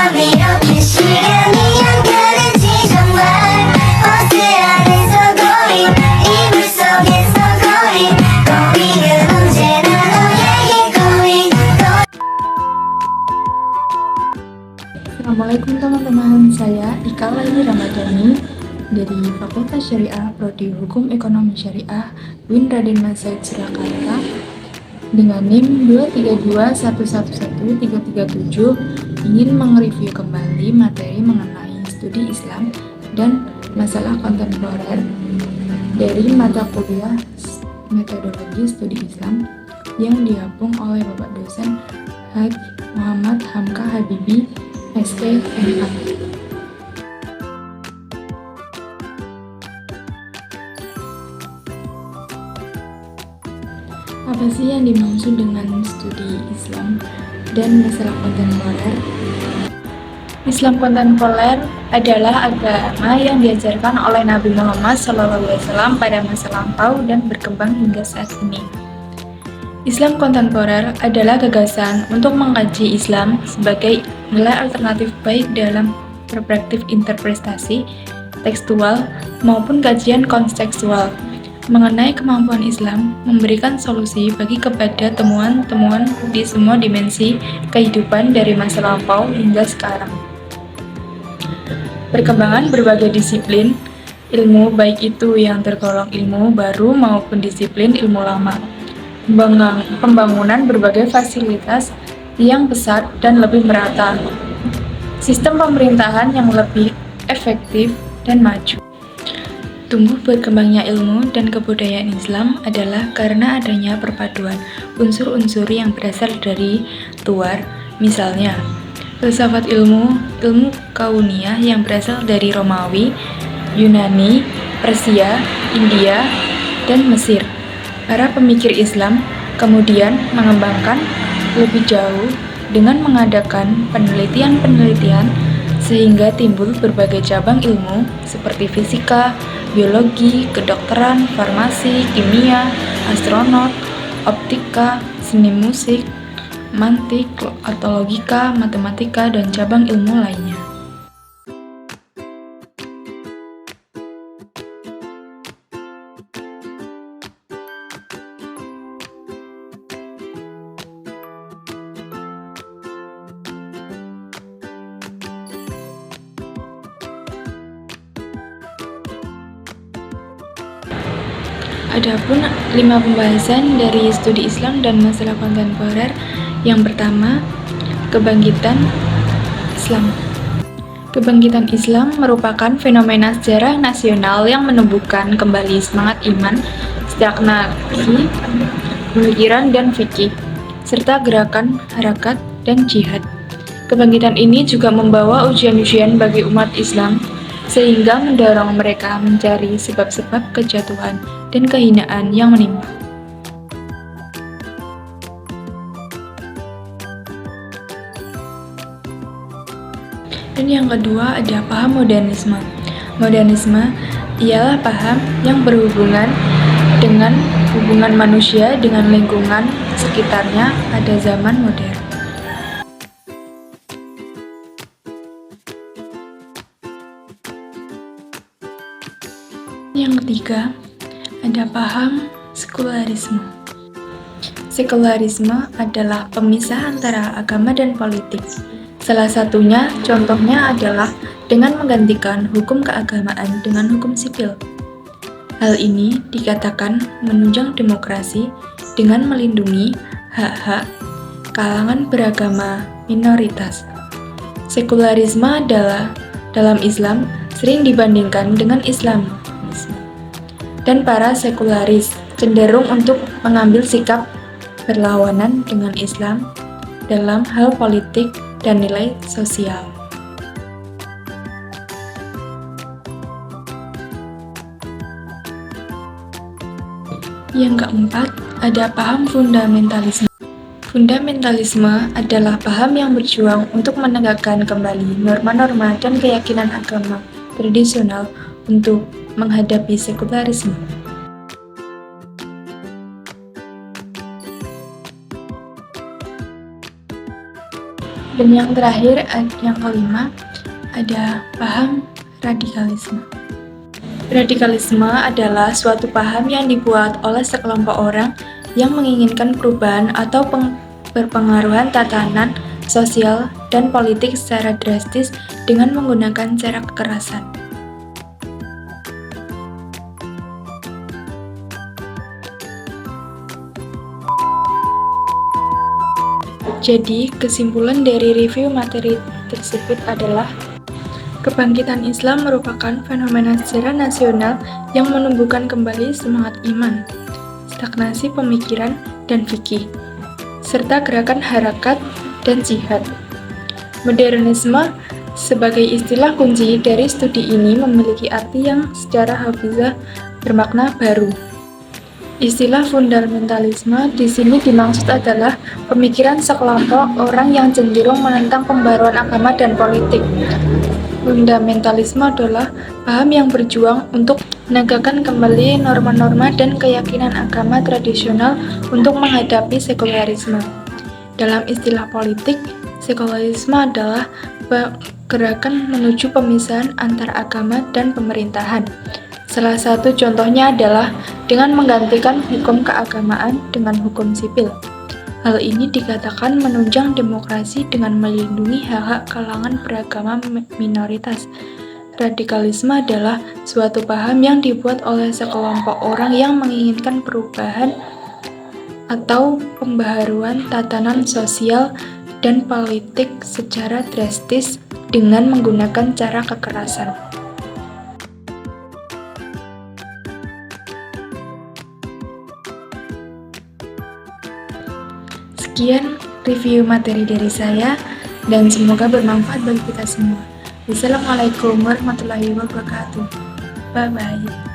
자비롭게 시간이 안 가는지 정말 오세안에서 going 이불 속에서 going going은 언제나 너에게 going Assalamualaikum teman-teman, saya Ika Laini Ramadhani dari Fakultas Syariah Prodi Hukum Ekonomi Syariah UIN Raden Masaid Surakarta dengan NIM 232111337 ingin mereview kembali materi mengenai studi Islam dan masalah kontemporer dari mata kuliah metodologi studi Islam yang diapung oleh Bapak dosen Haji Muhammad Hamka Habibi SPMA. Apa sih yang dimaksud dengan studi Islam dan masalah kontemporer? Islam kontemporer adalah agama yang diajarkan oleh Nabi Muhammad SAW pada masa lampau dan berkembang hingga saat ini. Islam kontemporer adalah gagasan untuk mengkaji Islam sebagai nilai alternatif baik dalam perspektif interpretasi tekstual maupun kajian kontekstual mengenai kemampuan Islam memberikan solusi bagi kepada temuan-temuan di semua dimensi kehidupan dari masa lampau hingga sekarang. Perkembangan berbagai disiplin ilmu baik itu yang tergolong ilmu baru maupun disiplin ilmu lama. Pembangunan berbagai fasilitas yang besar dan lebih merata, sistem pemerintahan yang lebih efektif dan maju. Tumbuh berkembangnya ilmu dan kebudayaan Islam adalah karena adanya perpaduan unsur-unsur yang berasal dari luar, misalnya filsafat ilmu kauniyah yang berasal dari Romawi, Yunani, Persia, India, dan Mesir. Para pemikir Islam kemudian mengembangkan lebih jauh dengan mengadakan penelitian-penelitian sehingga timbul berbagai cabang ilmu seperti fisika, biologi, kedokteran, farmasi, kimia, astronot, optika, seni musik, mantik atau logika, matematika, dan cabang ilmu lainnya. Adapun 5 pembahasan dari studi Islam dan masalah kontemporer. Yang pertama, kebangkitan Islam. Kebangkitan Islam merupakan fenomena sejarah nasional yang menumbuhkan kembali semangat iman, stagnasi pemikiran dan fikih, serta gerakan, harakat, dan jihad. Kebangkitan ini juga membawa ujian-ujian bagi umat Islam, sehingga mendorong mereka mencari sebab-sebab kejatuhan dan kehinaan yang menimpa. Dan yang kedua ada paham modernisme. Modernisme ialah paham yang berhubungan dengan hubungan manusia dengan lingkungan sekitarnya pada zaman modern. Yang ketiga, ada paham sekularisme. Sekularisme adalah pemisah antara agama dan politik. Salah satunya, contohnya adalah dengan menggantikan hukum keagamaan dengan hukum sipil. Hal ini dikatakan menunjang demokrasi dengan melindungi hak-hak kalangan beragama minoritas. Sekularisme adalah dalam Islam sering dibandingkan dengan Islam. Dan para sekularis cenderung untuk mengambil sikap berlawanan dengan Islam dalam hal politik dan nilai sosial. Yang keempat, ada paham fundamentalisme. Fundamentalisme adalah paham yang berjuang untuk menegakkan kembali norma-norma dan keyakinan agama tradisional untuk menghadapi sekularisme. Dan yang terakhir, yang kelima, ada paham radikalisme. Radikalisme adalah suatu paham yang dibuat oleh sekelompok orang yang menginginkan perubahan atau berpengaruhan tatanan sosial dan politik secara drastis dengan menggunakan cara kekerasan. Jadi, kesimpulan dari review materi tersebut adalah kebangkitan Islam merupakan fenomena secara nasional yang menumbuhkan kembali semangat iman, stagnasi pemikiran dan fikih, serta gerakan harakat dan jihad. Modernisme sebagai istilah kunci dari studi ini memiliki arti yang secara hafizah bermakna baru. Istilah fundamentalisme di sini dimaksud adalah pemikiran sekelompok orang yang cenderung menentang pembaruan agama dan politik. Fundamentalisme adalah paham yang berjuang untuk menegakkan kembali norma-norma dan keyakinan agama tradisional untuk menghadapi sekularisme. Dalam istilah politik, sekularisme adalah gerakan menuju pemisahan antar agama dan pemerintahan. Salah satu contohnya adalah dengan menggantikan hukum keagamaan dengan hukum sipil. Hal ini dikatakan menunjang demokrasi dengan melindungi hak-hak kalangan beragama minoritas. Radikalisme adalah suatu paham yang dibuat oleh sekelompok orang yang menginginkan perubahan atau pembaharuan tatanan sosial dan politik secara drastis dengan menggunakan cara kekerasan. Sekian review materi dari saya dan semoga bermanfaat bagi kita semua. Wassalamualaikum warahmatullahi wabarakatuh. Bye-bye.